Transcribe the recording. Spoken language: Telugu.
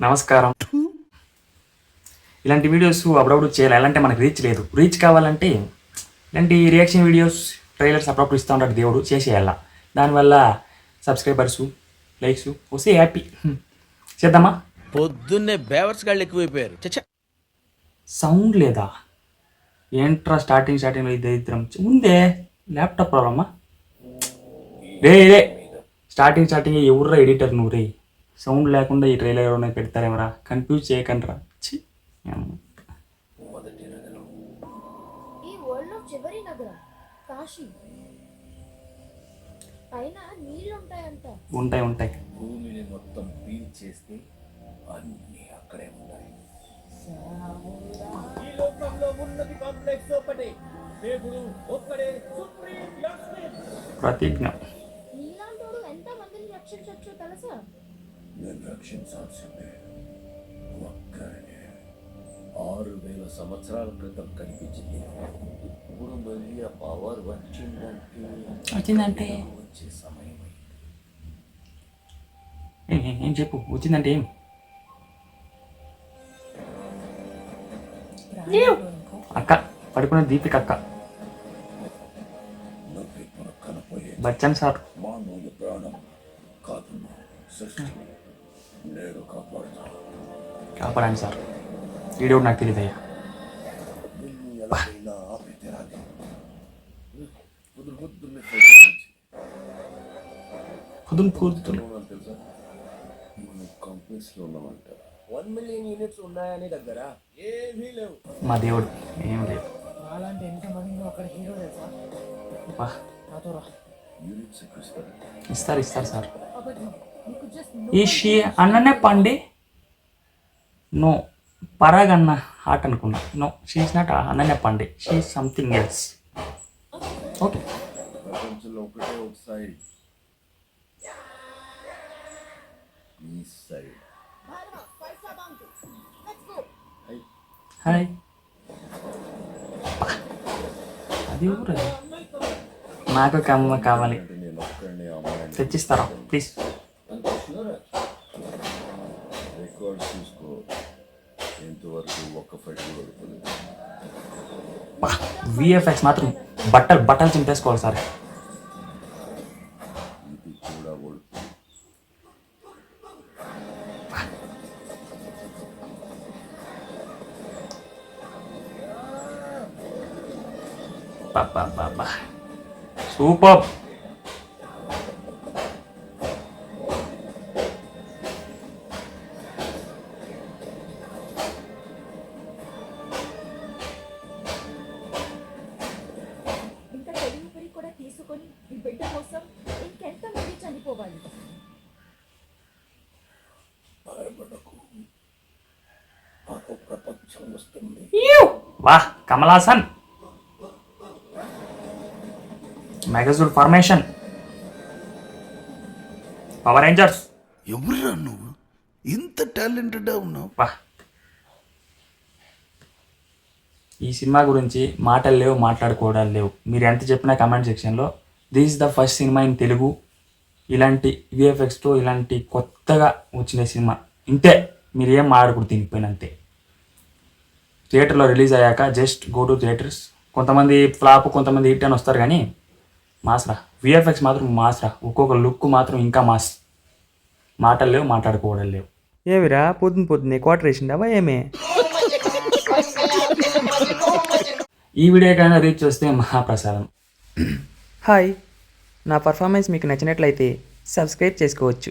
నమస్కారం. ఇలాంటి వీడియోస్ అప్పుడప్పుడు చేయాలి. ఎలాంటి మనకు రీచ్ లేదు. రీచ్ కావాలంటే ఇలాంటి రియాక్షన్ వీడియోస్, ట్రైలర్స్ అప్పుడప్పుడు ఇస్తూ ఉంటాడు దేవుడు, చేసేయాల. దానివల్ల సబ్స్క్రైబర్సు, లైక్స్ వస్తే హ్యాపీ. చేద్దామా? పొద్దున్నే బేవర్స్ గాళ్ళు ఎక్కువైపోయారు. చచ్చా, సౌండ్ లేదా ఏంట్రా? స్టార్టింగ్లో ఇది ఇద్దరం ఉందే. ల్యాప్టాప్ ప్రాబ్లమా? రే స్టార్టింగ్ ఎవర్రా ఎడిటర్ నువ్వు? రే సౌండ్ లేకుండా ఈ ట్రైలర్ ఎవరైనా పెడతారేమరా? కన్ఫ్యూజ్ చేయకండి రా. ఈ వరల్డ్ లో చివరి నగరం కాశీ. పైన నీళ్ళు ఉంటాయంట. ఉంటాయి. భూమిని మొత్తం పీల్ చేస్తే అన్ని అక్కడే ఉంటాయి. ఈ లోకంలో ఉన్నది కాంప్లెక్స్ ఒకటే. దేవుడు ఒక్కడే సుప్రీం జస్టిస్. ప్రతిజ్ఞ. నీలాంటోడు ఎంత మందిని రక్షించొచ్చో తెలుసా? నేను రక్షించాల్సిందే ఒక్కరినే. 6000 సంవత్సరాల క్రితం కనిపించింది. ఇప్పుడు మళ్ళీ ఆ పవర్ వచ్చిందంటే వచ్చే సమయం. ఏం చెప్పు, వచ్చిందంటే ఏం? అక్క పడుకున్న దీపిక అక్క. బచ్చన్ సార్. మానవుల ప్రాణం కాదు సృష్టి. నేను కాపాడండి సార్. వీడియో నాకు తెలియదయ్యా. ఎలాగైనా ఆపి తెరాలి. పొద్దున్నే తెలుసా, మనం కాంప్లెక్స్ లో ఉన్నామంట. 1 మిలియన్ యూనిట్స్ ఉన్నాయని దగ్గర ఏమీ లేవు. మా దేవుడు ఏం లేదు. అలాంటి ఎంతమంది అక్కడ హీరో తెలుసా? నాతో రా. యూనిట్స్ ఎక్కువ ఇస్తారు సార్. ఈ షీ అన్ననే పండి. నో, పరాగ్ అన్న హార్ట్ అనుకున్నా. నో, షీఈస్ నాట్ అన్ననే పండి. She's something else. ఓకే. ప్రపంచంలో ఒకటే ఒక సైడ్. ఈ సైడ్. హాయ్. అది ఊరు. నాకు కమ్మ కావాలి. నేను ఒక్కడిని అమ్మాయిని తెచ్చిస్తారా ప్లీజ్? రికార్డ్ చూసుకో. ఎంతవరకు ఒక్క ఫైట్ పడుతుంది. విఎఫ్ఎక్స్ మాత్రం బట్టలు చింపేసుకోవాలి సార్. ఇది కూడా ఓడుతుంది. సూపర్. ఇంత డెలివరీ కూడా తీసుకొని ఈ బిడ్డ కోసం ఇంకెంత మంది చనిపోవాలి? భయపడకు, మాకు ప్రపంచం వస్తుంది. వాహ్, కమలాసన్. మెగాజూడ్ ఫార్మేషన్. Power Rangers. ఎవరురా నువ్వు? ఇంత టాలెంటెడ్ ఉన్నావు. వాహ్, ఈ సినిమా గురించి మాటలు లేవు, మాట్లాడుకోవడాలు లేవు. మీరు ఎంత చెప్పినా కమెంట్ సెక్షన్లో this is the first cinema in Telugu ఇలాంటి విఎఫ్ఎక్స్తో ఇలాంటి కొత్తగా వచ్చిన సినిమా. ఇంతే, మీరు ఏం మాట్లాడకూడదు దీనిపోయినంతే. థియేటర్లో రిలీజ్ అయ్యాక జస్ట్ గో టు థియేటర్స్. కొంతమంది ఫ్లాప్, కొంతమంది హిట్ అని వస్తారు, కానీ మాస్రా. విఎఫ్ఎక్స్ మాత్రం మాస్రా. ఒక్కొక్క లుక్ మాత్రం ఇంకా మాస్. మాటలు లేవు, మాట్లాడుకోవడం లేవు. ఏవిరా పొద్దున్నే క్వార్టర్ వేసిండావా ఏమే? ఈ వీడియోకైనా రీచ్ వస్తే మహాప్రసాదం. హాయ్, నా పర్ఫార్మెన్స్ మీకు నచ్చినట్లయితే సబ్స్క్రైబ్ చేసుకోవచ్చు.